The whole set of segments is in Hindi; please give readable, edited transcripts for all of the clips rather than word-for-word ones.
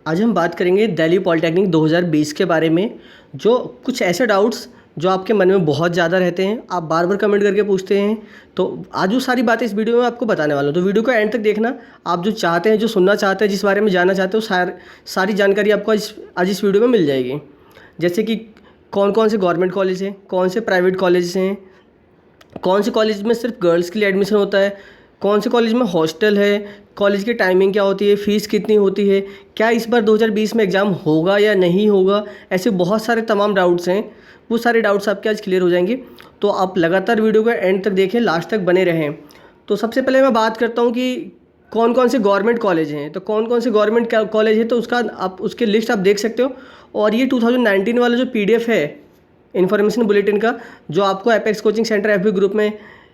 आज हम बात करेंगे दिल्ली पॉलिटेक्निक 2020 के बारे में। जो कुछ ऐसे डाउट्स जो आपके मन में बहुत ज़्यादा रहते हैं, आप बार बार कमेंट करके पूछते हैं, तो आज वो सारी बातें इस वीडियो में आपको बताने वाला हूँ। तो वीडियो को एंड तक देखना। आप जो चाहते हैं, जो सुनना चाहते हैं, जिस बारे में जानना चाहते हो, सारी जानकारी आपको आज इस वीडियो में मिल जाएगी। जैसे कि कौन कौन से गवर्नमेंट कॉलेज हैं, कौन से प्राइवेट कॉलेज हैं, कौन से कॉलेज में सिर्फ गर्ल्स के लिए एडमिशन होता है, कौन से कॉलेज में हॉस्टल है, कॉलेज की टाइमिंग क्या होती है, फ़ीस कितनी होती है, क्या इस बार 2020 में एग्ज़ाम होगा या नहीं होगा, ऐसे बहुत सारे तमाम डाउट्स हैं। वो सारे डाउट्स आपके आज क्लियर हो जाएंगे। तो आप लगातार वीडियो को एंड तक देखें, लास्ट तक बने रहें। तो सबसे पहले मैं बात करता हूँ कि कौन कौन से गवर्नमेंट कॉलेज हैं। तो कौन कौन से गवर्नमेंट कॉलेज है, तो उसका आप उसकी लिस्ट आप देख सकते हो। और ये 2019 वाला जो PDF है इन्फॉर्मेशन बुलेटिन का, जो आपको apex coaching centre FB group में,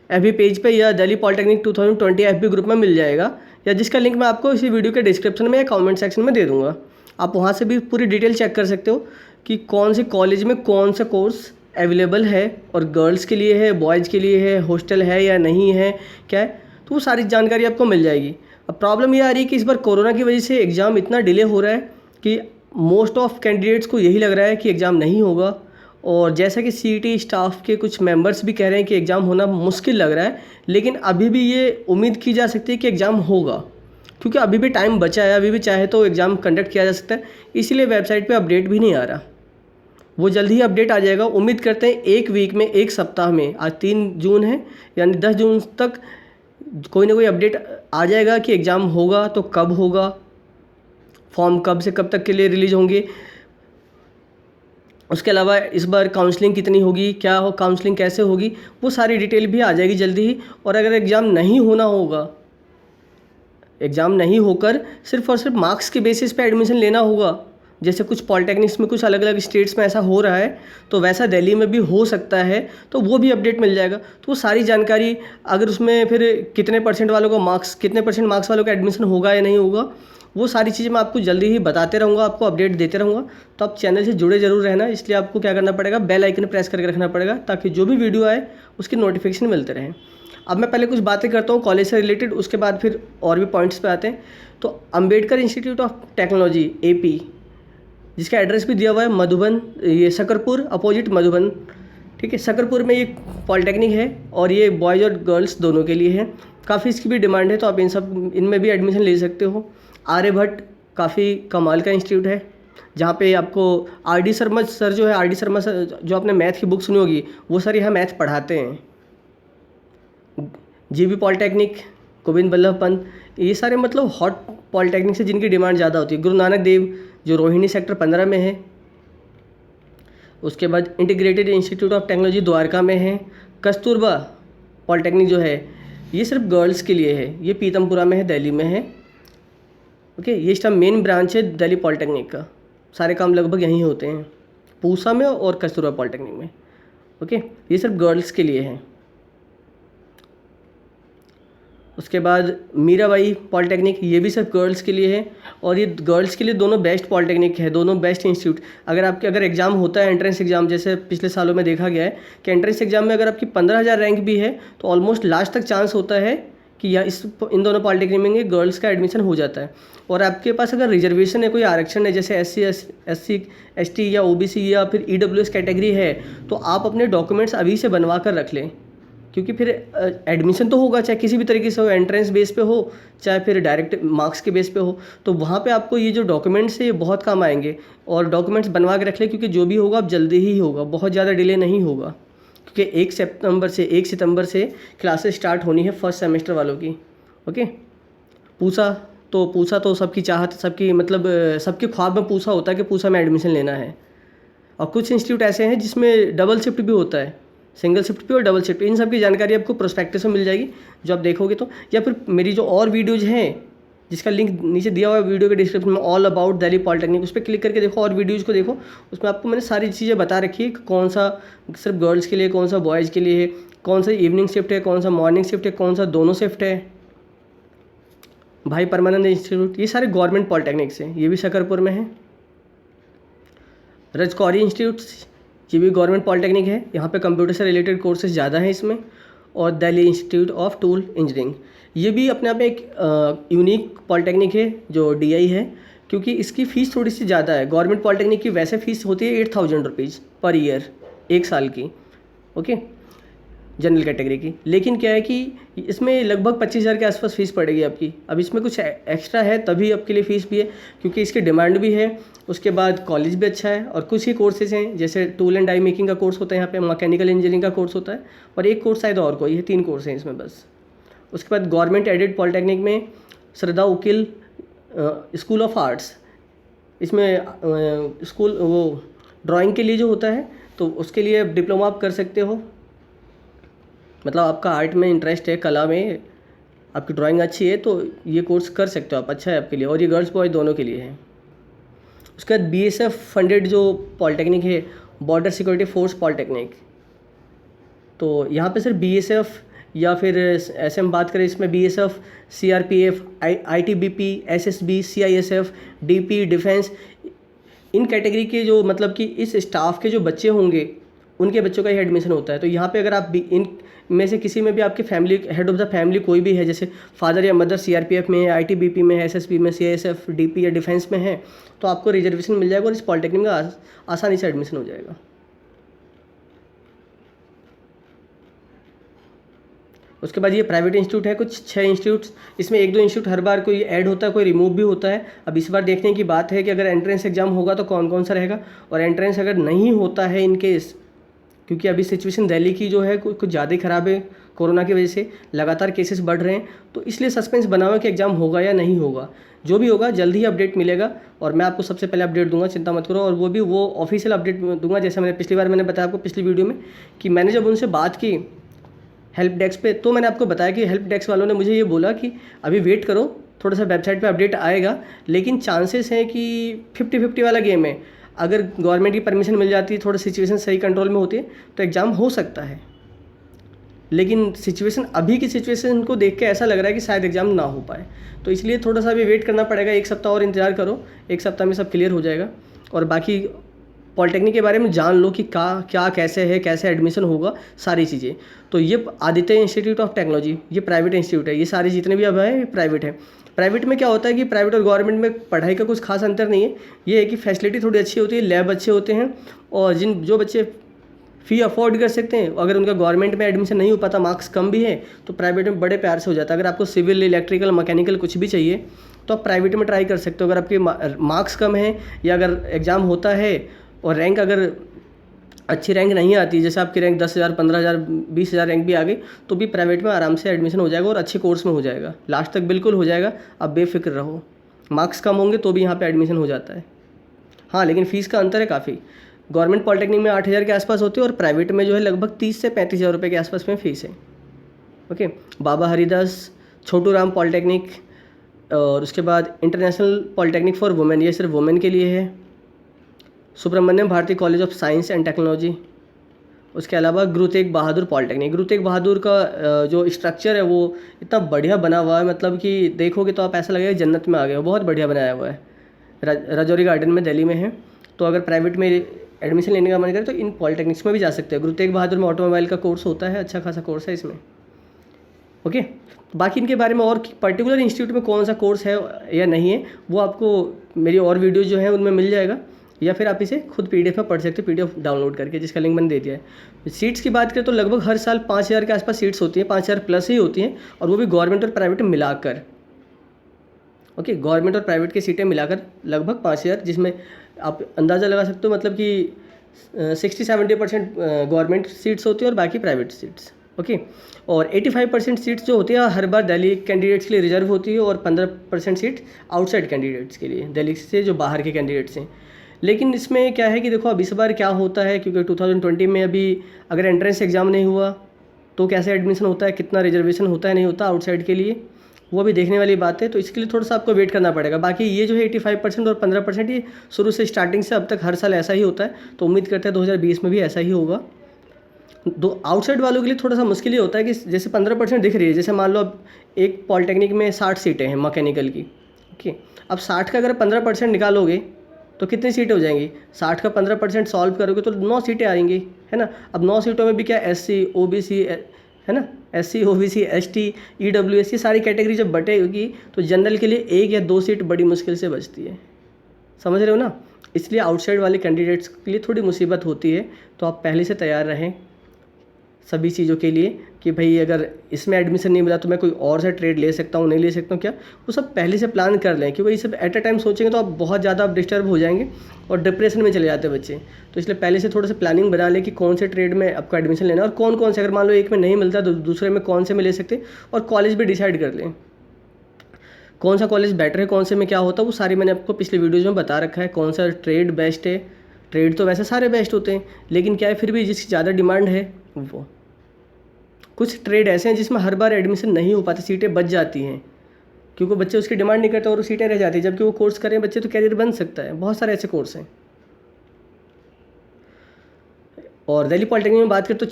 FB पेज पे या दिल्ली पॉलिटेक्निक 2020 FB ग्रुप में मिल जाएगा, या जिसका लिंक मैं आपको इसी वीडियो के डिस्क्रिप्शन में या कमेंट सेक्शन में दे दूँगा। आप वहाँ से भी पूरी डिटेल चेक कर सकते हो कि कौन से कॉलेज में कौन सा कोर्स अवेलेबल है, और गर्ल्स के लिए है, बॉयज़ के लिए है, हॉस्टल है या नहीं है, क्या है, तो वो सारी जानकारी आपको मिल जाएगी। अब प्रॉब्लम ये आ रही है कि इस बार कोरोना की वजह से एग्ज़ाम इतना डिले हो रहा है कि मोस्ट ऑफ कैंडिडेट्स को यही लग रहा है कि एग्ज़ाम नहीं होगा। और जैसा कि CET स्टाफ के कुछ मेंबर्स भी कह रहे हैं कि एग्ज़ाम होना मुश्किल लग रहा है, लेकिन अभी भी ये उम्मीद की जा सकती है कि एग्ज़ाम होगा, क्योंकि अभी भी टाइम बचा है, अभी भी चाहे तो एग्ज़ाम कंडक्ट किया जा सकता है। इसीलिए वेबसाइट पे अपडेट भी नहीं आ रहा, वो जल्द ही अपडेट आ जाएगा। उम्मीद करते हैं एक वीक में, एक सप्ताह में, आज 3 जून है, यानी 10 जून तक कोई ना कोई अपडेट आ जाएगा कि एग्ज़ाम होगा तो कब होगा, फॉर्म कब से कब तक के लिए रिलीज़ होंगे। उसके अलावा इस बार काउंसलिंग कितनी होगी, क्या हो, काउंसलिंग कैसे होगी, वो सारी डिटेल भी आ जाएगी जल्दी ही। और अगर एग्ज़ाम नहीं होना होगा, एग्ज़ाम नहीं होकर सिर्फ और सिर्फ मार्क्स के बेसिस पे एडमिशन लेना होगा, जैसे कुछ पॉलिटेक्निक्स में, कुछ अलग अलग स्टेट्स में ऐसा हो रहा है, तो वैसा दिल्ली में भी हो सकता है, तो वो भी अपडेट मिल जाएगा। तो वो सारी जानकारी, अगर उसमें फिर कितने % वालों को मार्क्स, कितने % मार्क्स वालों का एडमिशन होगा या नहीं होगा, वो सारी चीज़ें मैं आपको जल्दी ही बताते रहूँगा, आपको अपडेट देते रहूँगा। तो आप चैनल से जुड़े ज़रूर रहना। इसलिए आपको क्या करना पड़ेगा, बेल आइकन प्रेस करके रखना पड़ेगा, ताकि जो भी वीडियो आए उसकी नोटिफिकेशन मिलते रहें। अब मैं पहले कुछ बातें करता हूँ कॉलेज से रिलेटेड, उसके बाद फिर और भी पॉइंट्स पे आते हैं। तो Ambedkar institute of technology AP, जिसका एड्रेस भी दिया हुआ है मधुबन, ये सकरपुर अपोजिट मधुबन, ठीक है। सकरपुर में ये पॉलिटेक्निक है, और ये बॉयज़ और गर्ल्स दोनों के लिए है। काफ़ी इसकी भी डिमांड है, तो आप इनमें भी एडमिशन ले सकते हो। आर्यभट्ट काफ़ी कमाल का इंस्टीट्यूट है, जहाँ पे आपको RD शर्मा सर जो है, RD शर्मा सर जो आपने मैथ की बुक सुनी होगी, वो सर यहाँ मैथ पढ़ाते हैं। GB पॉलिटेक्निक, गोविंद बल्लभ पंत, ये सारे मतलब हॉट पॉलिटेक्निक से जिनकी डिमांड ज़्यादा होती है। गुरु नानक देव जो रोहिणी सेक्टर 15 में है। उसके बाद integrated institute of technology Dwarka में है। कस्तूरबा पॉलिटेक्निक जो है, ये सिर्फ गर्ल्स के लिए है, ये पीतमपुरा में है, दिल्ली में है। ओके, ये इसका मेन ब्रांच है दिल्ली पॉलिटेक्निक का। सारे काम लगभग यहीं होते हैं, पूसा में और कस्तूरबा पॉलिटेक्निक में। ओके, ये सिर्फ गर्ल्स के लिए है। उसके बाद मीराबाई पॉलिटेक्निक, ये भी सिर्फ गर्ल्स के लिए है। और ये गर्ल्स के लिए दोनों बेस्ट पॉलिटेक्निक है, दोनों बेस्ट इंस्टीट्यूट। अगर एग्ज़ाम होता है एंट्रेंस एग्ज़ाम, जैसे पिछले सालों में देखा गया है कि एंट्रेंस एग्ज़ाम में अगर आपकी 15,000 रैंक भी है, तो ऑलमोस्ट लास्ट तक चांस होता है कि इन दोनों पॉलिटेक्निक में गर्ल्स का एडमिशन हो जाता है। और आपके पास अगर रिजर्वेशन है, कोई आरक्षण है, जैसे SC ST या OBC या फिर EWS कैटेगरी है, तो आप अपने डॉक्यूमेंट्स अभी से बनवा कर रख लें, क्योंकि फिर एडमिशन तो होगा, चाहे किसी भी तरीके से हो, एंट्रेंस बेस पे हो, चाहे फिर डायरेक्ट मार्क्स के बेस पे हो। तो वहाँ पे आपको ये जो डॉक्यूमेंट्स है, ये बहुत काम आएंगे। और डॉक्यूमेंट्स बनवा के रख लें, क्योंकि जो भी होगा अब जल्दी ही होगा, बहुत ज़्यादा डिले नहीं होगा, क्योंकि 1 सितंबर से क्लासेस स्टार्ट होनी है फर्स्ट सेमेस्टर वालों की। ओके, पूसा तो सबकी चाहत, सबकी मतलब सबके ख्वाब में पूसा होता है कि पूसा में एडमिशन लेना है। और कुछ इंस्टीट्यूट ऐसे हैं जिसमें डबल शिफ्ट भी होता है, सिंगल शिफ्ट भी और डबल शिफ्ट। इन सब की जानकारी आपको प्रोस्पेक्टस में मिल जाएगी, जो आप देखोगे तो। या फिर मेरी जो और वीडियोज़ हैं, जिसका लिंक नीचे दिया हुआ है वीडियो के डिस्क्रिप्शन में, ऑल अबाउट दिल्ली पॉलिटेक्निक, उस पर क्लिक करके देखो और वीडियोज़ को देखो। उसमें आपको मैंने सारी चीज़ें बता रखी है कि कौन सा सिर्फ गर्ल्स के लिए, कौन सा बॉयज़ के लिए है, कौन सा इवनिंग शिफ्ट है, कौन सा मॉर्निंग शिफ्ट है, कौन सा दोनों शिफ्ट है। भाई परमानंद इंस्टीट्यूट, ये सारे गवर्नमेंट पॉलिटेक्निक्स हैं, ये भी शकरपुर में है। रजकौरी इंस्टीट्यूट, ये भी गवर्नमेंट पॉलिटेक्निक है, यहाँ पे कंप्यूटर से रिलेटेड कोर्सेज ज़्यादा हैं इसमें। और Delhi institute of tool engineering, ये भी अपने आप में एक यूनिक पॉलिटेक्निक है जो DI है, क्योंकि इसकी फ़ीस थोड़ी सी ज़्यादा है। गवर्नमेंट पॉलिटेक्निक की वैसे फ़ीस होती है 8,000 रुपीज़ पर ईयर, 1 साल की, ओके, जनरल कैटेगरी की। लेकिन क्या है कि इसमें लगभग 25,000 के आसपास फ़ीस पड़ेगी आपकी। अब इसमें कुछ एक्स्ट्रा है तभी आपके लिए फ़ीस भी है, क्योंकि इसकी डिमांड भी है। उसके बाद कॉलेज भी अच्छा है और कुछ ही कोर्सेज हैं, जैसे टूल एंड डाई मेकिंग का कोर्स होता है यहाँ पे, मैकेनिकल इंजीनियरिंग का कोर्स होता है, और एक कोर्स शायद और कोई है, 3 कोर्स हैं इसमें बस। उसके बाद गवर्नमेंट एडेड पॉलिटेक्निक में श्रद्धा उकिल स्कूल ऑफ आर्ट्स, इसमें स्कूल वो ड्राइंग के लिए जो होता है, तो उसके लिए डिप्लोमा आप कर सकते हो। मतलब आपका आर्ट में इंटरेस्ट है, कला में आपकी ड्राइंग अच्छी है, तो ये कोर्स कर सकते हो आप, अच्छा है आपके लिए, और ये गर्ल्स बॉयज़ दोनों के लिए है। उसके बाद BSF फंडेड जो पॉलिटेक्निक है, बॉर्डर सिक्योरिटी फोर्स पॉलिटेक्निक, तो यहाँ पे सर BSF या फिर ऐसे हम बात करें इसमें BSF, CRPF, ITBP, SSB, CISF, DP, defence, इन कैटेगरी के जो मतलब कि इस स्टाफ के जो बच्चे होंगे उनके बच्चों का ही एडमिशन होता है। तो यहाँ पे अगर आप इन में से किसी में भी आपकी family, head of the family कोई भी है, जैसे फादर या मदर CRPF में है, ITBP में है, SSB में, CISF, DP या डिफेंस में है, तो आपको रिजर्वेशन मिल जाएगा और इस पॉलिटेक्निक में आसानी से एडमिशन हो जाएगा। उसके बाद ये प्राइवेट इंस्टीट्यूट है, कुछ 6 इंस्टीट्यूट्स, इसमें 1-2 इंस्टीट्यूट हर बार कोई ऐड होता है, कोई रिमूव भी होता है। अब इस बार देखने की बात है कि अगर एंट्रेंस एग्जाम होगा तो कौन कौन सा रहेगा, और एंट्रेंस अगर नहीं होता है इन केस, क्योंकि अभी सिचुएशन दिल्ली की जो है कुछ ज़्यादा ही ख़राब है, कोरोना की वजह से लगातार केसेस बढ़ रहे हैं, तो इसलिए सस्पेंस बना हुआ है कि एग्ज़ाम होगा या नहीं होगा। जो भी होगा जल्द ही अपडेट मिलेगा, और मैं आपको सबसे पहले अपडेट दूंगा, चिंता मत करो। और वो भी वो ऑफिशियल अपडेट दूंगा, जैसे मैंने पिछली बार मैंने बताया आपको पिछली वीडियो में कि मैंने जब उनसे बात की हेल्प डेस्क पे, तो मैंने आपको बताया कि हेल्प डेस्क वालों ने मुझे ये बोला कि अभी वेट करो, थोड़ा सा वेबसाइट पे अपडेट आएगा, लेकिन चांसेस हैं कि 50-50 वाला गेम है। अगर गवर्नमेंट की परमिशन मिल जाती है, थोड़ा सिचुएशन सही कंट्रोल में होती है, तो एग्ज़ाम हो सकता है। लेकिन सिचुएशन, अभी की सिचुएशन को देख के ऐसा लग रहा है कि शायद एग्ज़ाम ना हो पाए, तो इसलिए थोड़ा सा अभी वेट करना पड़ेगा, 1 सप्ताह और इंतज़ार करो, 1 सप्ताह में सब क्लियर हो जाएगा। और बाकी पॉलिटेक्निक के बारे में जान लो कि क्या कैसे है, कैसे एडमिशन होगा, सारी चीज़ें। तो ये आदित्य इंस्टीट्यूट ऑफ टेक्नोलॉजी, ये प्राइवेट इंस्टीट्यूट है, ये सारे जितने भी अब हैं ये प्राइवेट है। प्राइवेट में क्या होता है कि प्राइवेट और गवर्नमेंट में पढ़ाई का कुछ खास अंतर नहीं है, ये है कि फैसिलिटी थोड़ी अच्छी होती है, लैब अच्छे होते हैं, और जो बच्चे फ़ी अफोर्ड कर सकते हैं, अगर उनका गवर्नमेंट में एडमिशन नहीं हो पाता, मार्क्स कम भी है, तो प्राइवेट में बड़े प्यार से हो जाता है। अगर आपको सिविल, इलेक्ट्रिकल, मैकेनिकल कुछ भी चाहिए तो आप प्राइवेट में ट्राई कर सकते हो। अगर आपके मार्क्स कम हैं, या अगर एग्ज़ाम होता है और रैंक अगर अच्छी रैंक नहीं आती, जैसे आपकी रैंक 10,000, 15,000, 20,000 रैंक भी आ गई, तो भी प्राइवेट में आराम से एडमिशन हो जाएगा और अच्छे कोर्स में हो जाएगा, लास्ट तक बिल्कुल हो जाएगा, आप बेफिक्र रहो। मार्क्स कम होंगे तो भी यहाँ पे एडमिशन हो जाता है। हाँ, लेकिन फ़ीस का अंतर है काफ़ी, गवर्नमेंट पॉलिटेक्निक में 8,000 के आसपास होती है, और प्राइवेट में जो है लगभग 30 से 35,000 रुपये के आसपास में फ़ीस है। ओके, बाबा हरिदास, छोटू राम पॉलिटेक्निक, और उसके बाद इंटरनेशनल पॉलिटेक्निक फॉर वुमेन, ये सिर्फ वुमेन के लिए है। Subramanyam Bharati college of science and technology. उसके अलावा गुरु तेग बहादुर पॉलिटेक्निक, गुरु तेग बहादुर का जो स्ट्रक्चर है वो इतना बढ़िया बना हुआ है, मतलब कि देखोगे तो आप ऐसा लगेगा जन्नत में आ गए हो, बहुत बढ़िया बनाया हुआ है। राजौरी गार्डन में दिल्ली में है। तो अगर प्राइवेट में एडमिशन लेने का मन करे तो इन पॉलिटेक्निक्स में भी जा सकते हैं। गुरु तेग बहादुर में ऑटोमोबाइल का कोर्स होता है, अच्छा खासा कोर्स है इसमें। ओके, बाकी इनके बारे में और पर्टिकुलर इंस्टीट्यूट में कौन सा कोर्स है या नहीं है, वो आपको मेरी और वीडियोज़ जो हैं उनमें मिल जाएगा, या फिर आप इसे खुद PDF में पढ़ सकते हो, PDF डाउनलोड करके, जिसका लिंक मैंने दे दिया है। सीट्स की बात करें तो लगभग हर साल 5,000 के आसपास सीट्स होती हैं, 5,000 प्लस ही होती हैं, और वो भी गवर्नमेंट और प्राइवेट मिलाकर। ओके, गवर्नमेंट और प्राइवेट की सीटें मिलाकर लगभग 5,000, जिसमें आप अंदाज़ा लगा सकते हो, मतलब कि 60-70% गवर्नमेंट सीट्स होती हैं और बाकी प्राइवेट सीट्स। ओके, और 85% सीट्स जो होती है हर बार दिल्ली कैंडिडेट्स के लिए रिजर्व होती है, और 15% सीट आउटसाइड कैंडिडेट्स के लिए, दिल्ली से जो बाहर के कैंडिडेट्स हैं। लेकिन इसमें क्या है कि देखो अब इस बार क्या होता है, क्योंकि 2020 में अभी अगर एंट्रेंस एग्ज़ाम नहीं हुआ तो कैसे एडमिशन होता है, कितना रिजर्वेशन होता है नहीं होता आउटसाइड के लिए, वो भी देखने वाली बात है। तो इसके लिए थोड़ा सा आपको वेट करना पड़ेगा। बाकी ये जो है 85% और 15% ये शुरू से स्टार्टिंग से अब तक हर साल ऐसा ही होता है, तो उम्मीद करते हैं 2020 में भी ऐसा ही होगा। दो आउटसाइड वालों के लिए थोड़ा सा मुश्किल ये होता है कि जैसे 15% दिख रही है, जैसे मान लो अब एक पॉलिटेक्निक में 60 सीटें हैं मैकेनिकल की। ओके, अब 60 का अगर 15% निकालोगे तो कितनी सीटें हो जाएंगी, 60 का 15% सॉल्व करोगे तो 9 सीटें आएंगी, है ना। अब 9 सीटों में भी क्या SC OBC है ना, SC OBC ST EWS, ये सारी कैटेगरी जब बटेगी तो जनरल के लिए 1 या 2 सीट बड़ी मुश्किल से बचती है। समझ रहे हो ना। इसलिए आउटसाइड वाले कैंडिडेट्स के लिए थोड़ी मुसीबत होती है, तो आप पहले से तैयार रहें सभी चीज़ों के लिए कि भाई अगर इसमें एडमिशन नहीं मिला तो मैं कोई और सा ट्रेड ले सकता हूँ, नहीं ले सकता हूँ, क्या वो सब पहले से प्लान कर लें। क्योंकि ये सब एट अ टाइम सोचेंगे तो आप बहुत ज़्यादा आप डिस्टर्ब हो जाएंगे और डिप्रेशन में चले जाते हैं बच्चे। तो इसलिए पहले से थोड़ा सा प्लानिंग बना लें कि कौन से ट्रेड में आपको एडमिशन लेना है और कौन कौन से, अगर मान लो एक में नहीं मिलता तो दूसरे में कौन से में ले सकते हैं, और कॉलेज भी डिसाइड कर लें कौन सा कॉलेज बेटर है, कौन से में क्या होता है, वो सारी मैंने आपको पिछले वीडियोज़ में बता रखा है। कौन सा ट्रेड बेस्ट है, ट्रेड तो वैसे सारे बेस्ट होते हैं, लेकिन क्या है फिर भी जिसकी ज़्यादा डिमांड है वो। कुछ ट्रेड ऐसे हैं जिसमें हर बार एडमिशन नहीं हो पाता, सीटें बच जाती हैं क्योंकि बच्चे उसकी डिमांड नहीं करते और वो सीटें रह जाती हैं। जबकि वो कोर्स करें बच्चे तो कैरियर बन सकता है, बहुत सारे ऐसे कोर्स हैं। और दिल्ली पॉलिटेक्निक में बात करें तो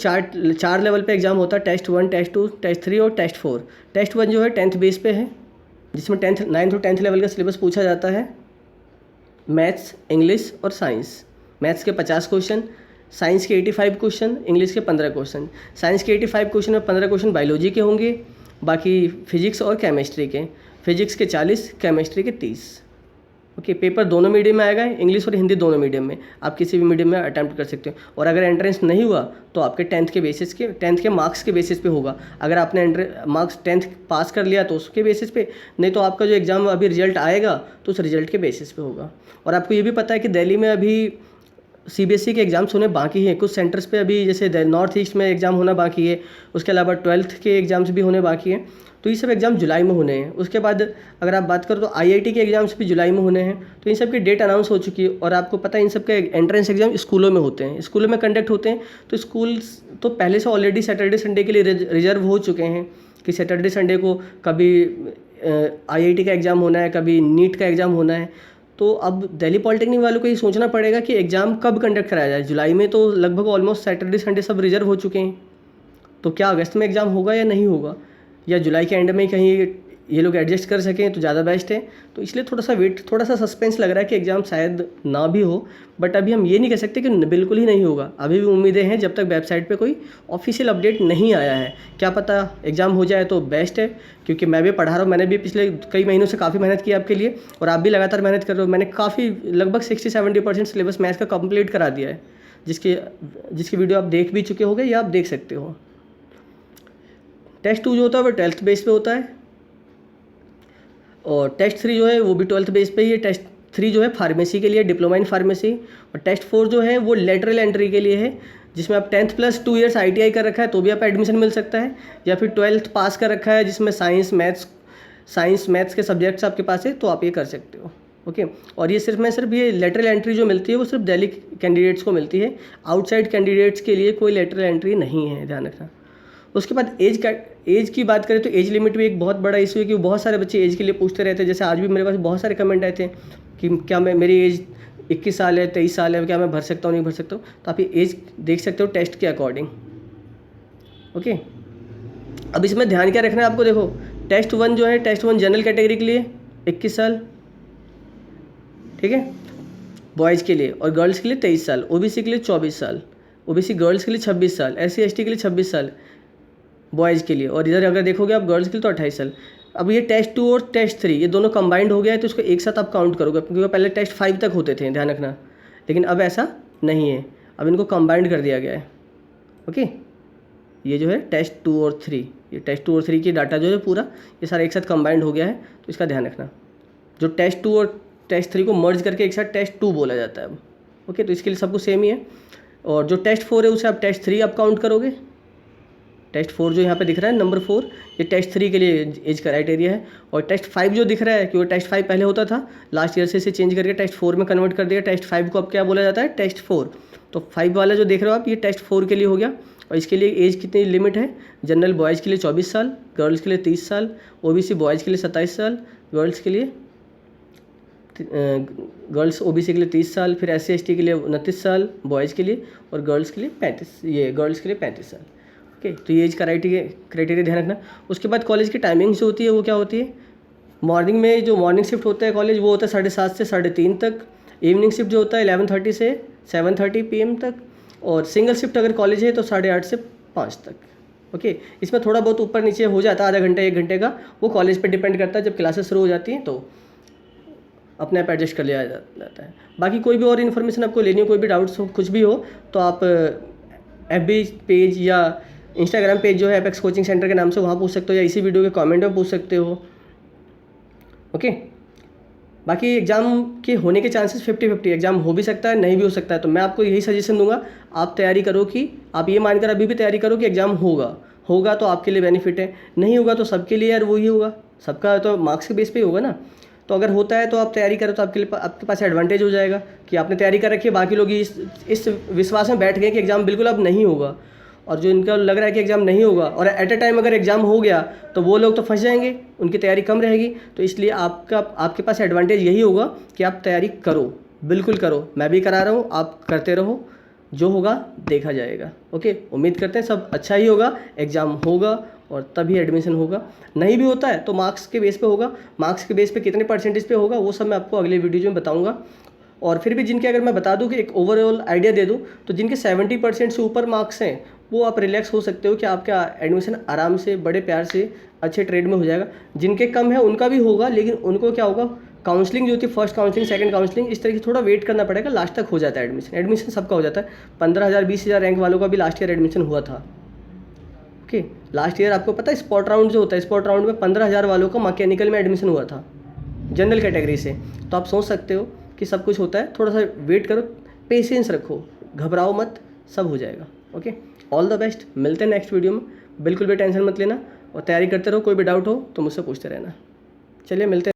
चार लेवल पे एग्जाम होता है, टेस्ट 1, टेस्ट 2, टेस्ट 3 और टेस्ट 4। टेस्ट 1 जो है 10th बेस पे है, जिसमें 9th और 10th लेवल का सिलेबस पूछा जाता है। मैथ्स, इंग्लिश और साइंस। मैथ्स के 50 क्वेश्चन, साइंस के 85 क्वेश्चन, इंग्लिश के 15 क्वेश्चन। साइंस के 85 क्वेश्चन में 15 क्वेश्चन बायोलॉजी के होंगे, बाकी फिजिक्स और केमिस्ट्री के। फिजिक्स के 40, केमिस्ट्री के 30। ओके, पेपर दोनों मीडियम में आएगा, इंग्लिश और हिंदी दोनों मीडियम में। आप किसी भी मीडियम में अटैम्प्ट कर सकते हो। और अगर एंट्रेंस नहीं हुआ तो आपके 10th के मार्क्स के बेसिस पे होगा। अगर आपने मार्क्स 10th पास कर लिया तो उसके बेसिस पे, नहीं तो आपका जो एग्ज़ाम अभी रिजल्ट आएगा तो उस रिजल्ट के बेसिस पे होगा। और आपको ये भी पता है कि दिल्ली में अभी CBSE के एग्ज़ाम्स होने बाकी हैं। कुछ सेंटर्स पे अभी जैसे नॉर्थ ईस्ट में एग्ज़ाम होना बाकी है, उसके अलावा 12th के एग्ज़ाम्स भी होने बाकी हैं। तो ये सब एग्ज़ाम जुलाई में होने हैं। उसके बाद अगर आप बात करो तो IIT के एग्ज़ाम्स भी जुलाई में होने हैं। तो इन सब की डेट अनाउंस हो चुकी है। और आपको पता है इन सब के एंट्रेंस एग्ज़ाम स्कूलों में होते हैं, स्कूलों में कंडक्ट होते हैं। तो स्कूल्स तो पहले से ऑलरेडी सैटरडे संडे के लिए रिजर्व हो चुके हैं कि सैटरडे संडे को कभी IIT का एग्ज़ाम होना है, कभी नीट का एग्ज़ाम होना है। तो अब दिल्ली पॉलिटेक्निक वालों को ये सोचना पड़ेगा कि एग्ज़ाम कब कंडक्ट कराया जाए। जुलाई में तो लगभग ऑलमोस्ट सैटरडे संडे सब रिजर्व हो चुके हैं, तो क्या अगस्त में एग्ज़ाम होगा या नहीं होगा, या जुलाई के एंड में कहीं ये लोग एडजस्ट कर सकें तो ज़्यादा बेस्ट है। तो इसलिए थोड़ा सा सस्पेंस लग रहा है कि एग्ज़ाम शायद ना भी हो। बट अभी हम ये नहीं कह सकते कि बिल्कुल ही नहीं होगा। अभी भी उम्मीदें हैं जब तक वेबसाइट पे कोई ऑफिशियल अपडेट नहीं आया है। क्या पता एग्ज़ाम हो जाए तो बेस्ट है, क्योंकि मैं भी पढ़ा रहा हूँ। मैंने भी पिछले कई महीनों से काफ़ी मेहनत की आपके लिए, और आप भी लगातार मेहनत कर रहे हो। मैंने काफ़ी लगभग 60-70% सिलेबस मैथ्स का कंप्लीट करा दिया है, जिसकी वीडियो आप देख भी चुके होंगे या आप देख सकते हो। टेस्ट 2 जो होता है वो 12th बेस पे होता है, और टेस्ट 3 जो है वो भी 12th बेस पे ही है। टेस्ट 3 जो है फार्मेसी के लिए, डिप्लोमा इन फार्मेसी। और टेस्ट 4 जो है वो लेटरल एंट्री के लिए है, जिसमें आप 10th प्लस 2 ईयर्स ITI कर रखा है तो भी आप एडमिशन मिल सकता है, या फिर 12th पास कर रखा है जिसमें साइंस मैथ्स के सब्जेक्ट्स आपके पास है तो आप ये कर सकते हो। ओके, और ये सिर्फ ये लेटरल एंट्री जो मिलती है वो सिर्फ दिल्ली कैंडिडेट्स को मिलती है। आउटसाइड कैंडिडेट्स के लिए कोई लेटरल एंट्री नहीं है, ध्यान रखना। उसके बाद एज की बात करें तो एज लिमिट भी एक बहुत बड़ा इशू है, कि बहुत सारे बच्चे एज के लिए पूछते रहते हैं। जैसे आज भी मेरे पास बहुत सारे कमेंट आए थे कि क्या मेरी एज 21 साल है, 23 साल है, क्या मैं भर सकता हूँ, नहीं भर सकता हूँ। तो आप ये एज देख सकते हो टेस्ट के अकॉर्डिंग। ओके, अब इसमें ध्यान क्या रखना है आपको। देखो टेस्ट 1 जो है, टेस्ट 1 जनरल कैटेगरी के लिए 21 साल, ठीक है, बॉयज़ के लिए, और गर्ल्स के लिए 23 साल, OBC के लिए 24 साल, OBC गर्ल्स के लिए 26 साल, SC ST के लिए 26 साल बॉयज़ के लिए, और इधर अगर देखोगे आप गर्ल्स के लिए तो 28 साल। अब ये टेस्ट 2 और टेस्ट 3 ये दोनों कंबाइंड हो गया है, तो इसको एक साथ आप काउंट करोगे, क्योंकि पहले टेस्ट 5 तक होते थे, ध्यान रखना। लेकिन अब ऐसा नहीं है, अब इनको कंबाइंड कर दिया गया है। ओके, ये जो है टेस्ट 2 और 3, ये टेस्ट 2 और 3 की डाटा जो है पूरा ये सारा एक साथ कंबाइंड हो गया है, तो इसका ध्यान रखना। जो टेस्ट 2 और टेस्ट 3 को मर्ज करके एक साथ टेस्ट 2 बोला जाता है अब। ओके, तो इसके लिए सब कुछ सेम ही है। और जो टेस्ट 4 है उसे आप टेस्ट 3 आप काउंट करोगे। टेस्ट 4 जो यहाँ पे दिख रहा है नंबर 4, ये टेस्ट 3 के लिए एज क्राइटेरिया है। और टेस्ट 5 जो दिख रहा है, क्योंकि टेस्ट 5 पहले होता था, लास्ट ईयर से इसे चेंज करके टेस्ट 4 में कन्वर्ट कर दिया। टेस्ट 5 को अब क्या बोला जाता है, टेस्ट 4। तो 5 वाला जो देख रहे हो आप, ये टेस्ट 4 के लिए हो गया। और इसके लिए एज कितनी लिमिट है, जनरल बॉयज़ के लिए 24 साल, गर्ल्स के लिए 30 साल, OBC बॉयज़ के लिए 27 साल, गर्ल्स OBC के लिए 30 साल, फिर SC ST के लिए 29 साल बॉयज़ के लिए, और गर्ल्स के लिए 35 साल। ओके, तो ये एज क्राइटेरिया ध्यान रखना। उसके बाद कॉलेज की टाइमिंग जो होती है वो क्या होती है, मॉर्निंग में जो मॉर्निंग शिफ्ट होता है कॉलेज वो होता है 7:30 से 3:30 तक। इवनिंग शिफ्ट जो होता है 11:30 से 7:30 PM तक। और सिंगल शिफ्ट अगर कॉलेज है तो 8:30 से 5 तक। ओके, इसमें थोड़ा बहुत ऊपर नीचे हो जाता है, आधा घंटा 1 घंटे का, वो कॉलेज पर डिपेंड करता है जब क्लासेस शुरू हो जाती हैं तो। अपने आप एडजस्ट कर लिया जाता है। बाकी कोई भी और इन्फॉर्मेशन आपको लेनी हो, कोई भी डाउट्स हो, कुछ भी हो, तो आप FB पेज या इंस्टाग्राम पेज जो है एपेक्स कोचिंग सेंटर के नाम से, वहाँ पूछ सकते हो, या इसी वीडियो के कमेंट में पूछ सकते हो। ओके, बाकी एग्ज़ाम के होने के चांसेस 50-50, एग्ज़ाम हो भी सकता है, नहीं भी हो सकता है। तो मैं आपको यही सजेशन दूंगा, आप तैयारी करो कि आप ये मानकर अभी भी तैयारी करो कि एग्ज़ाम होगा तो आपके लिए बेनिफिट है, नहीं होगा तो सबके लिए यार वही होगा, सबका तो मार्क्स के बेस पे ही होगा ना। तो अगर होता है तो आप तैयारी करो, तो आपके पास एडवांटेज हो जाएगा कि आपने तैयारी कर रखी है। बाकी लोग इस विश्वास में बैठ गए कि एग्ज़ाम बिल्कुल अब नहीं होगा, और जो इनका लग रहा है कि एग्ज़ाम नहीं होगा और एट अ टाइम अगर एग्ज़ाम हो गया तो वो लोग तो फंस जाएंगे, उनकी तैयारी कम रहेगी। तो इसलिए आपके पास एडवांटेज यही होगा कि आप तैयारी करो, बिल्कुल करो। मैं भी करा रहा हूँ, आप करते रहो, जो होगा देखा जाएगा। ओके, उम्मीद करते हैं सब अच्छा ही होगा, एग्ज़ाम होगा और तभी एडमिशन होगा। नहीं भी होता है तो मार्क्स के बेस पे होगा, मार्क्स के बेस पे कितने परसेंटेज पे होगा वो सब मैं आपको अगले वीडियो में बताऊँगा। और फिर भी जिनके, अगर मैं बता दूं कि एक ओवरऑल आइडिया दे दूं, तो जिनके 70% से ऊपर मार्क्स हैं वो आप रिलैक्स हो सकते हो कि आपका एडमिशन आराम से, बड़े प्यार से, अच्छे ट्रेड में हो जाएगा। जिनके कम है उनका भी होगा, लेकिन उनको क्या होगा, काउंसलिंग जो होती है, फर्स्ट काउंसलिंग, सेकंड काउंसलिंग, इस तरह से थोड़ा वेट करना पड़ेगा, लास्ट तक हो जाता है एडमिशन सबका हो जाता है। 15,000 20,000 रैंक वालों का भी लास्ट ईयर एडमिशन हुआ था। ओके, लास्ट ईयर आपको पता है स्पॉट राउंड जो होता है, स्पॉट राउंड में 15,000 वालों का मैकेनिकल में एडमिशन हुआ था, जनरल कैटेगरी से। तो आप सोच सकते हो कि सब कुछ होता है, थोड़ा सा वेट करो, पेशेंस रखो, घबराओ मत, सब हो जाएगा। ओके, ऑल द बेस्ट, मिलते हैं नेक्स्ट वीडियो में। बिल्कुल भी टेंशन मत लेना और तैयारी करते रहो, कोई भी डाउट हो तो मुझसे पूछते रहना। चलिए मिलते हैं।